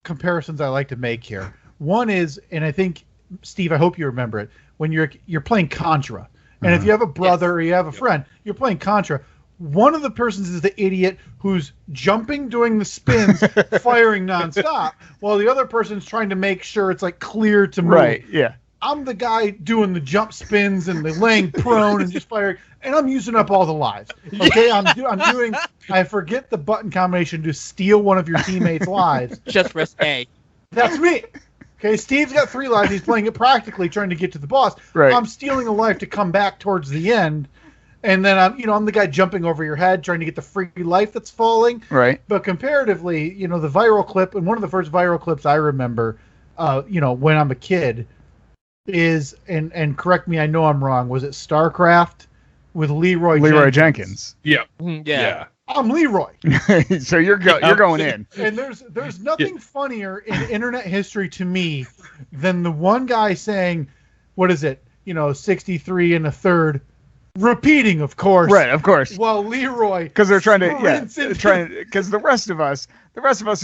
comparisons I like to make here. One is, and I think, Steve, I hope you remember it, when you're playing Contra. And if you have a brother or you have a friend, you're playing Contra. One of the persons is the idiot who's jumping, doing the spins, firing nonstop, while the other person's trying to make sure it's like clear to move. Right, yeah. I'm the guy doing the jump spins and the laying prone and just firing, and I'm using up all the lives. Okay, I forget the button combination to steal one of your teammates' lives. Just press A. That's me. Okay, Steve's got 3 lives. He's playing it practically, trying to get to the boss. Right. I'm stealing a life to come back towards the end, and then I'm the guy jumping over your head, trying to get the free life that's falling. Right. But comparatively, the viral clip, and one of the first viral clips I remember, when I'm a kid, is and correct me, I know I'm wrong. Was it StarCraft with Leroy Jenkins? Yeah. Yeah. I'm Leroy. So you're going in. And there's nothing funnier in internet history to me than the one guy saying, what is it? 63 and a third, repeating, of course. Right, of course. While Leroy, because they're trying to, because the rest of us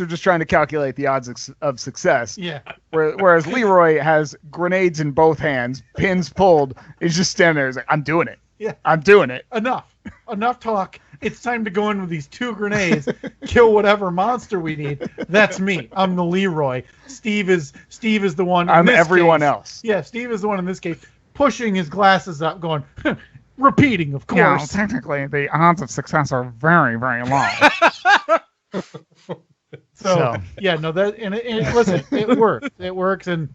are just trying to calculate the odds of success. Yeah. Whereas Leroy has grenades in both hands, pins pulled, is just standing there. He's like, I'm doing it. Yeah. I'm doing it. Enough talk. It's time to go in with these 2 grenades, kill whatever monster we need. That's me. I'm the Leroy. Steve is the one. I'm everyone else. Yeah, Steve is the one in this case, pushing his glasses up, going, repeating, of course. Yeah, technically, the odds of success are very, very low. Listen, it works. It works, and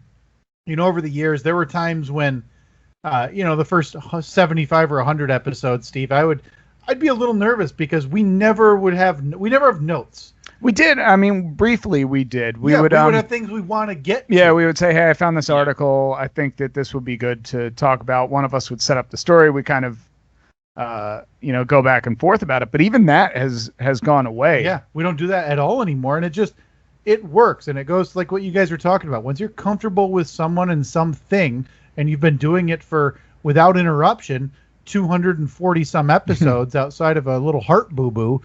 over the years, there were times when, the first 75 or 100 episodes, Steve, I'd be a little nervous because we never have notes. We did. I mean, briefly we did. We would have things we want to get to. Yeah, we would say, hey, I found this article. I think that this would be good to talk about. One of us would set up the story. We kind of, go back and forth about it. But even that has gone away. Yeah, we don't do that at all anymore. And it works. And it goes like what you guys were talking about. Once you're comfortable with someone and something, and you've been doing it without interruption, 240 some episodes outside of a little heart boo-boo,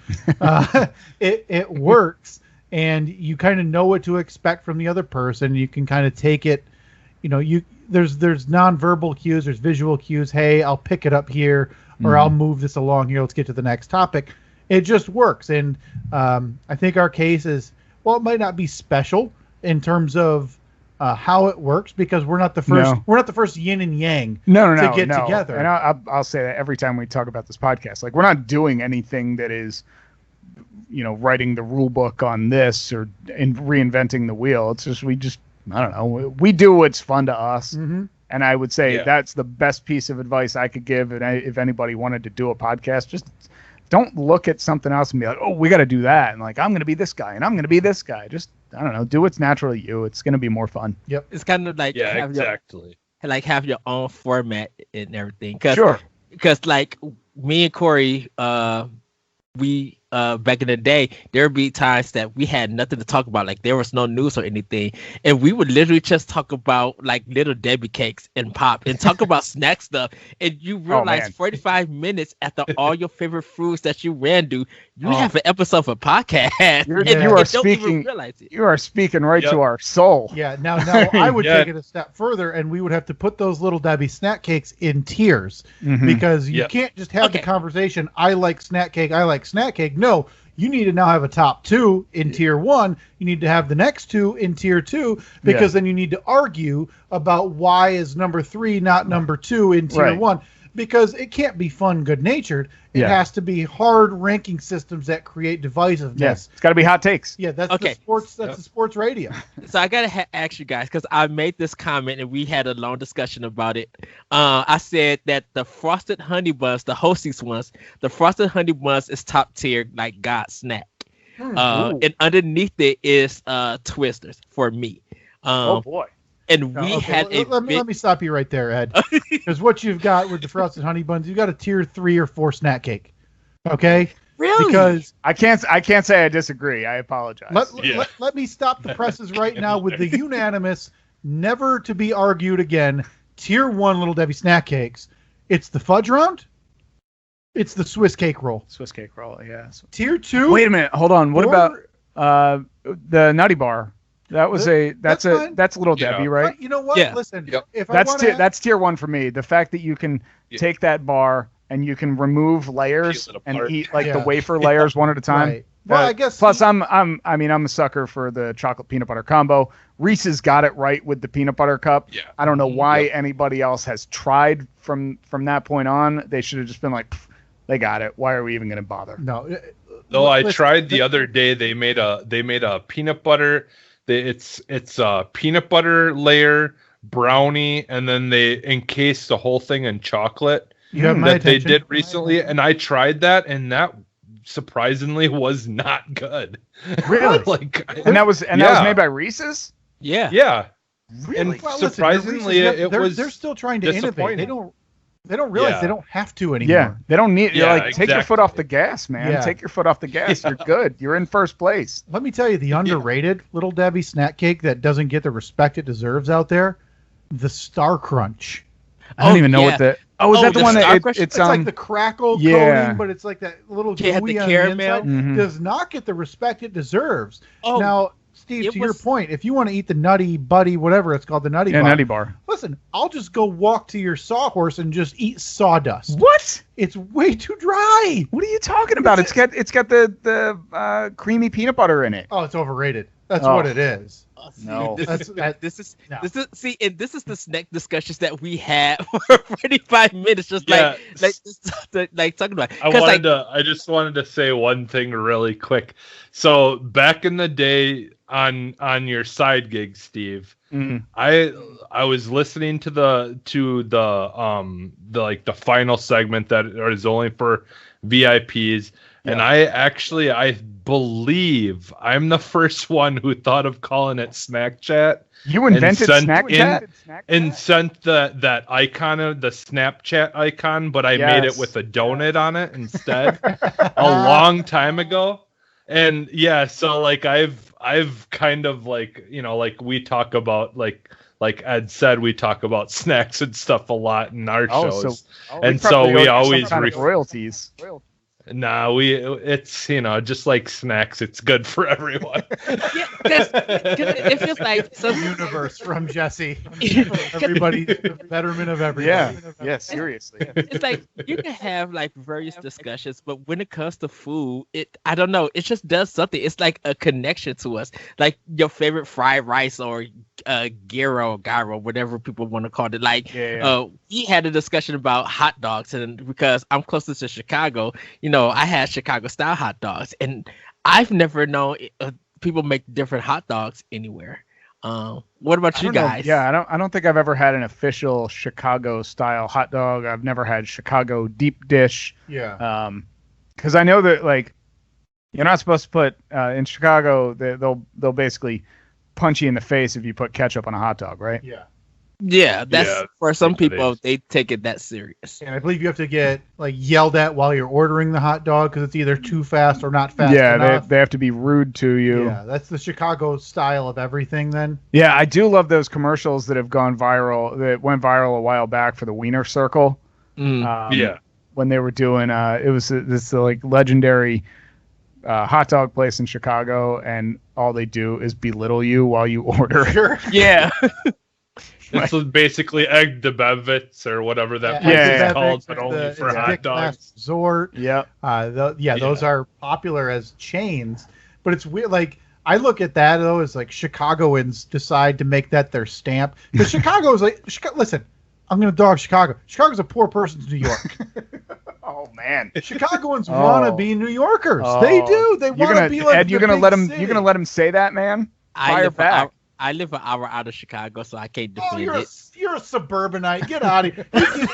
it works, and you kind of know what to expect from the other person. You can kind of take it, there's nonverbal cues, there's visual cues. Hey, I'll pick it up here. or I'll move this along here. Let's get to the next topic. It just works. And I think our case is, well, it might not be special in terms of how it works, because we're not the first. No. We're not the first yin and yang to get together. And I'll say that every time we talk about this podcast, like, we're not doing anything that is, writing the rule book on this or reinventing the wheel. It's just I don't know. We do what's fun to us. Mm-hmm. And I would say that's the best piece of advice I could give. And if anybody wanted to do a podcast, just don't look at something else and be like, oh, we got to do that. And like, I'm going to be this guy and I'm going to be this guy. Just, I don't know, do what's naturally you. It's going to be more fun. Yep. It's kind of like, exactly. Have your own format and everything. Sure. Because like me and Corey, we back in the day, there would be times that we had nothing to talk about, like there was no news or anything, and we would literally just talk about like Little Debbie cakes and pop and talk about snack stuff, and you realize 45 minutes after all your favorite fruits that you ran to, you have an episode of a podcast. You are speaking right to our soul. Yeah. Now I would take it a step further, and we would have to put those Little Debbie snack cakes in tiers, because you can't just have the conversation. I like snack cake. No, you need to now have a top 2 in tier 1. You need to have the next 2 in tier 2, because then you need to argue about why is number 3 not number 2 in tier 1, because it can't be fun, good-natured. It has to be hard ranking systems that create divisiveness. Yes, it's got to be hot takes. Yeah, that's the sports. That's the sports radio. So I gotta ask you guys, because I made this comment and we had a long discussion about it. I said that the frosted honey buns, the Hostess ones, the frosted honey buns is top tier, like God snack. And underneath it is Twisters for me. Oh boy. And we had let me stop you right there, Ed, because what you've got with the frosted honey buns, you've got a tier 3 or 4 snack cake. Okay, really? Because I can't say I disagree. I apologize. Let me stop the presses right now with the unanimous, never to be argued again, tier 1 Little Debbie snack cakes. It's the fudge round. It's the Swiss cake roll. Yeah. Tier 2. Wait a minute. Hold on. What about the Nutty Bar? That's Little Debbie, right? You know what? Yeah. Listen, if that's tier 1 for me. The fact that you can take that bar and you can remove layers and eat the wafer layers one at a time. Right. Well, I guess. Plus, I'm a sucker for the chocolate peanut butter combo. Reese's got it right with the peanut butter cup. Yeah. I don't know why anybody else has tried from that point on. They should have just been like, they got it. Why are we even going to bother? No. Though I tried the other day. They made a peanut butter. It's a peanut butter layer brownie, and then they encased the whole thing in chocolate they did recently, and I tried that, and that surprisingly was not good. Really? And that was made by Reese's? Yeah. Yeah. Really? And surprisingly, they're still trying to innovate. They don't realize they don't have to anymore. Yeah, they don't need. Take your foot off the gas, man. Yeah. Take your foot off the gas. You're good. You're in first place. Let me tell you, the underrated Little Debbie snack cake that doesn't get the respect it deserves out there, the Star Crunch. I don't even know what that. Oh, is that the one that it's like the crackle coating, but it's like that little gooey on the inside. Mm-hmm. Does not get the respect it deserves. Oh. Now, Steve, to your point, if you want to eat the Nutty Buddy, whatever it's called, the Nutty Bar. Nutty Bar. Listen, I'll just go walk to your sawhorse and just eat sawdust. What? It's way too dry. What are you talking about? It's got the creamy peanut butter in it. Oh, it's overrated. That's what it is. No, this is the snack discussions that we had for 45 minutes, just like talking about. I just wanted to say one thing really quick. So back in the day on your side gig, Steve, I was listening to the final segment that is only for VIPs. Yeah. And I believe I'm the first one who thought of calling it Snack Chat. You invented Snack Chat? And sent that icon of the Snapchat icon, but I made it with a donut on it instead a long time ago. And so I've kind of we talk about like Ed said, we talk about snacks and stuff a lot in our shows. And so we always royalties. Nah, it's just like snacks. It's good for everyone. Yeah, because it feels like universe from Jesse. Everybody, the betterment of everybody. Yeah, seriously. It's like you can have like various discussions, but when it comes to food, I don't know, it just does something. It's like a connection to us, like your favorite fried rice or gyro, whatever people want to call it. Like we had a discussion about hot dogs, and because I'm closest to Chicago, I had Chicago style hot dogs, and I've never known people make different hot dogs anywhere. What about you guys? Yeah, I don't think I've ever had an official Chicago style hot dog. I've never had Chicago deep dish. Yeah. Because I know that like you're not supposed to put in Chicago, they'll basically punch you in the face if you put ketchup on a hot dog, right? Yeah. Yeah, for some people they take it that serious. And I believe you have to get like yelled at while you're ordering the hot dog because it's either too fast or not fast enough. Yeah, they have to be rude to you. Yeah, that's the Chicago style of everything then. Yeah, I do love those commercials that have gone viral, that went viral a while back for the Wiener Circle. When they were doing, it was this like legendary hot dog place in Chicago, and all they do is belittle you while you order. Sure. Yeah. This was basically Egg de Bevitz or whatever that place is called, but only for hot dogs. Resort. Yeah. Those are popular as chains, but it's weird. Like I look at that though as like Chicagoans decide to make that their stamp because Chicago is like, listen, I'm gonna dog Chicago. Chicago's a poor person's New York. Oh man, Chicagoans want to be New Yorkers. They do. They want to be like. Ed, you're gonna let him say that, man? Fire back. I live an hour out of Chicago, so I can't defend it. You're a suburbanite. Get out of here. You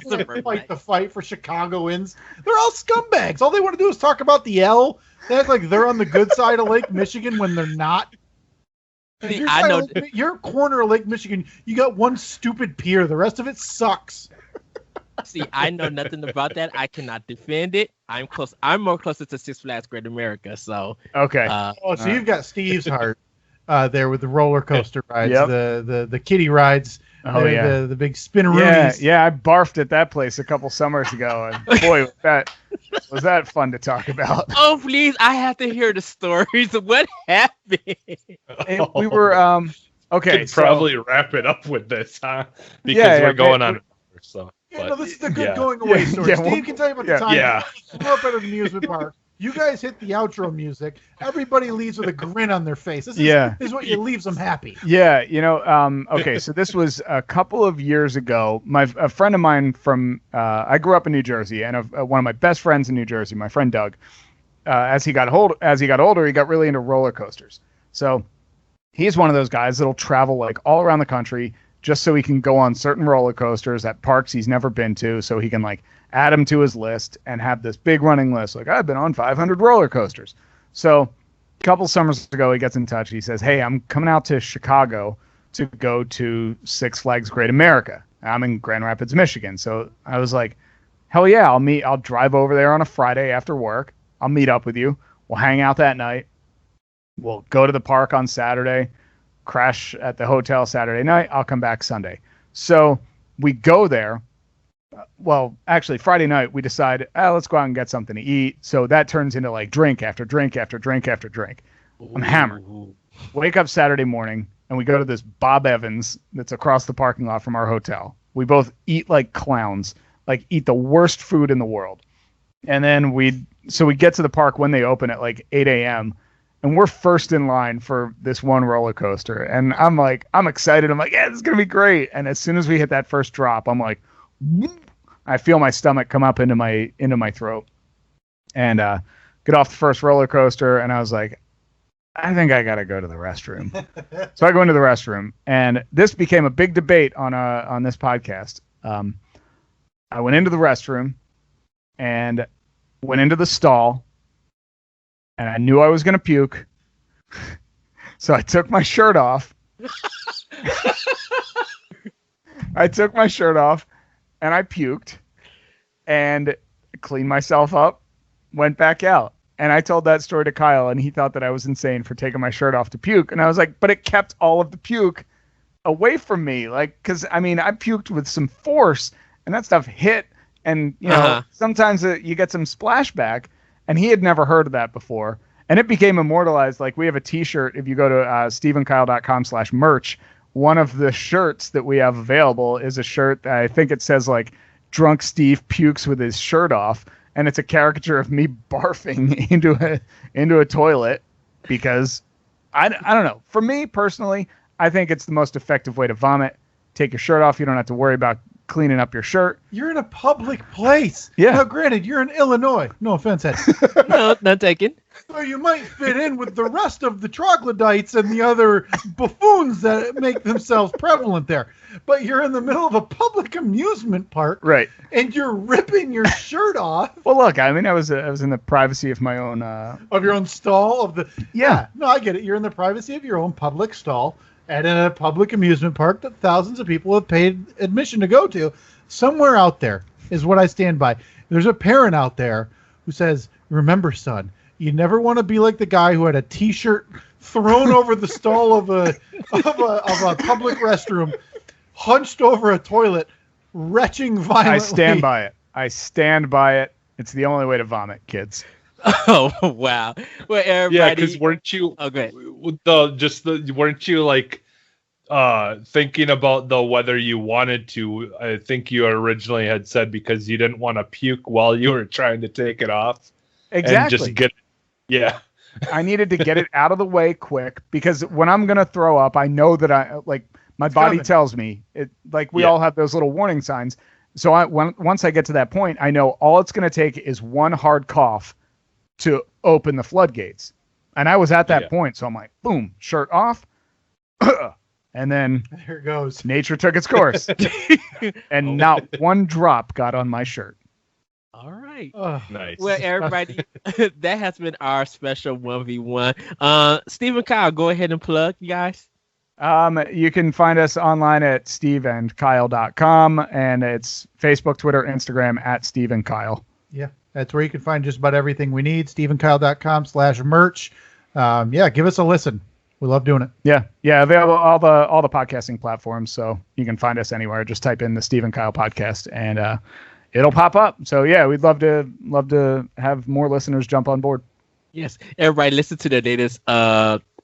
can't fight the fight for Chicagoans. They're all scumbags. All they want to do is talk about the L. They act like they're on the good side of Lake Michigan when they're not. See, I know your corner of Lake Michigan, you got one stupid pier. The rest of it sucks. See, I know nothing about that. I cannot defend it. I'm more closer to Six Flags Great America. So okay. So you've got Steve's heart. There with the roller coaster rides, the kiddie rides, the big spinneroonies. Yeah, I barfed at that place a couple summers ago, and boy, was that fun to talk about. Oh please, I have to hear the stories of what happened. We were okay. Could probably wrap it up with this, huh? Because we're going on. So. This is a good going away story. Steve can tell you about the time. Yeah. Grew up at an amusement park. You guys hit the outro music. Everybody leaves with a grin on their face. This is what leaves them happy. Yeah, okay, so this was a couple of years ago. A friend of mine from, I grew up in New Jersey, and one of my best friends in New Jersey, my friend Doug, as he got older, he got really into roller coasters. So he's one of those guys that'll travel like all around the country just so he can go on certain roller coasters at parks he's never been to, so he can like add them to his list and have this big running list. Like, I've been on 500 roller coasters. So a couple summers ago, he gets in touch. He says, hey, I'm coming out to Chicago to go to Six Flags Great America. I'm in Grand Rapids, Michigan. So I was like, hell yeah, I'll drive over there on a Friday after work. I'll meet up with you. We'll hang out that night. We'll go to the park on Saturday, crash at the hotel Saturday night. I'll come back Sunday. So we go there. Well, actually, Friday night, we decide, let's go out and get something to eat. So that turns into like drink after drink after drink after drink. I'm hammered. Wake up Saturday morning, and we go to this Bob Evans that's across the parking lot from our hotel. We both eat like clowns, like eat the worst food in the world. And then we get to the park when they open at like 8 a.m., and we're first in line for this one roller coaster. And I'm excited. I'm like, yeah, this is going to be great. And as soon as we hit that first drop, I'm like, I feel my stomach come up into my throat, and get off the first roller coaster, and I was like, I think I gotta go to the restroom. So I go into the restroom, and this became a big debate on this podcast. I went into the restroom and went into the stall, and I knew I was gonna puke, so I took my shirt off. And I puked and cleaned myself up, went back out. And I told that story to Kyle, and he thought that I was insane for taking my shirt off to puke. And I was like, but it kept all of the puke away from me. Like, because, I puked with some force, and that stuff hit And, you know, sometimes you get some splashback, and he had never heard of that before. And it became immortalized. Like, we have a T-shirt. If you go to StephenKyle.com/merch, one of the shirts that we have available is a shirt that I think it says, like, Drunk Steve pukes with his shirt off. And it's a caricature of me barfing into a toilet because I don't know. For me personally, I think it's the most effective way to vomit. Take your shirt off. You don't have to worry about cleaning up your shirt. You're in a public place. Yeah. Now, granted, you're in Illinois. No offense, Ed. No, not taken. So you might fit in with the rest of the troglodytes and the other buffoons that make themselves prevalent there. But you're in the middle of a public amusement park, Right? And you're ripping your shirt off. Well, look, I mean, I was in the privacy of my own Of your own stall of the. Yeah. No, I get it. You're in the privacy of your own public stall at a public amusement park that thousands of people have paid admission to go to. Somewhere out there is what I stand by. There's a parent out there who says, "Remember, son, you never want to be like the guy who had a T-shirt thrown over the stall of a public restroom, hunched over a toilet, retching violently." I stand by it. I stand by it. It's the only way to vomit, kids. Oh wow! Well, everybody. Yeah, because weren't you? Okay. Weren't you like thinking about whether you wanted to? I think you originally had said because you didn't want to puke while you were trying to take it off. Exactly. And just get. Yeah. I needed to get it out of the way quick because when I'm gonna throw up, I know that my body tells me it. Like we all have those little warning signs. So once I get to that point, I know all it's gonna take is one hard cough to open the floodgates. And I was at that point, so I'm like, boom, shirt off, and then there it goes. Nature took its course, and not one drop got on my shirt. All right. Nice. Well, everybody, that has been our special 1v1. Stephen Kyle, go ahead and plug, you guys. You can find us online at steveandkyle.com, and it's Facebook, Twitter, Instagram at Steve and Kyle. Yeah, that's where you can find just about everything we need. StephenKyle.com/merch. Give us a listen. We love doing it. Yeah, available all the podcasting platforms, so you can find us anywhere. Just type in the Steve and Kyle podcast, and it'll pop up. So yeah, we'd love to have more listeners jump on board. Yes, everybody, listen to the latest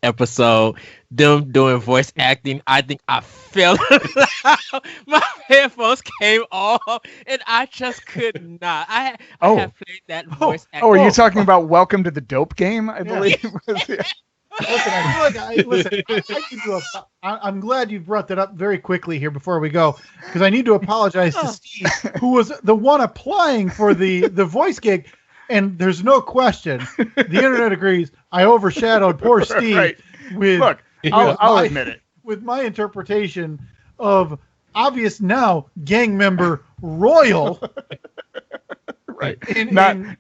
episode. Them doing voice acting. I think I fell loud. My headphones came off, and I just could not. I have played that voice acting. Oh, are you talking about Welcome to the Dope Game? I believe. I'm glad you brought that up very quickly here before we go, because I need to apologize to Steve, who was the one applying for the voice gig, and there's no question the internet agrees I overshadowed poor Steve with. Look, I'll admit it, with my interpretation of obvious now gang member Royal. Right.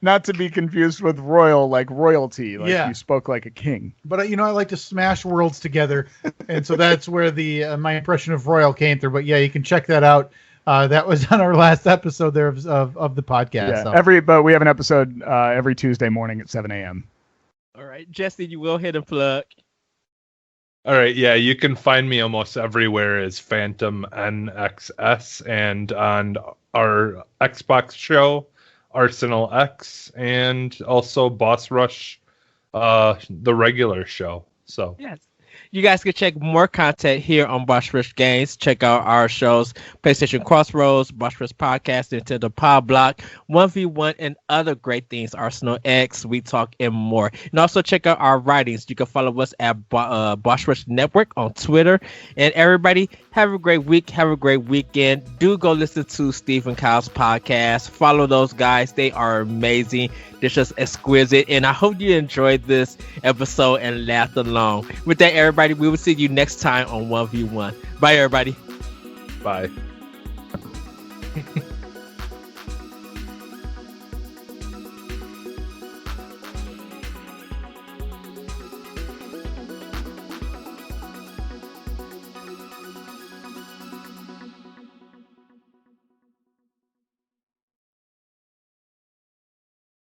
Not to be confused with royal, like royalty. Like you spoke like a king. But I like to smash worlds together, and so that's where my impression of royal came through. But yeah, you can check that out. That was on our last episode there of the podcast. Yeah, so. But we have an episode every Tuesday morning at 7 a.m. All right, Jesse, you will hit a plug. All right, yeah, you can find me almost everywhere as Phantom NXS, and on our Xbox show, Arsenal X, and also Boss Rush, the regular show. So yes, you guys can check more content here on Boss Rush Games. Check out our shows: PlayStation Crossroads, Boss Rush Podcast, Nintendo Pod Block, 1v1, and other great things. Arsenal X, We Talk, and more. And also check out our writings. You can follow us at Boss Rush Network on Twitter. And everybody, have a great week. Have a great weekend. Do go listen to Steve and Kyle's podcast. Follow those guys. They are amazing. They're just exquisite. And I hope you enjoyed this episode and laughed along. With that, everybody, we will see you next time on 1v1. Bye, everybody. Bye.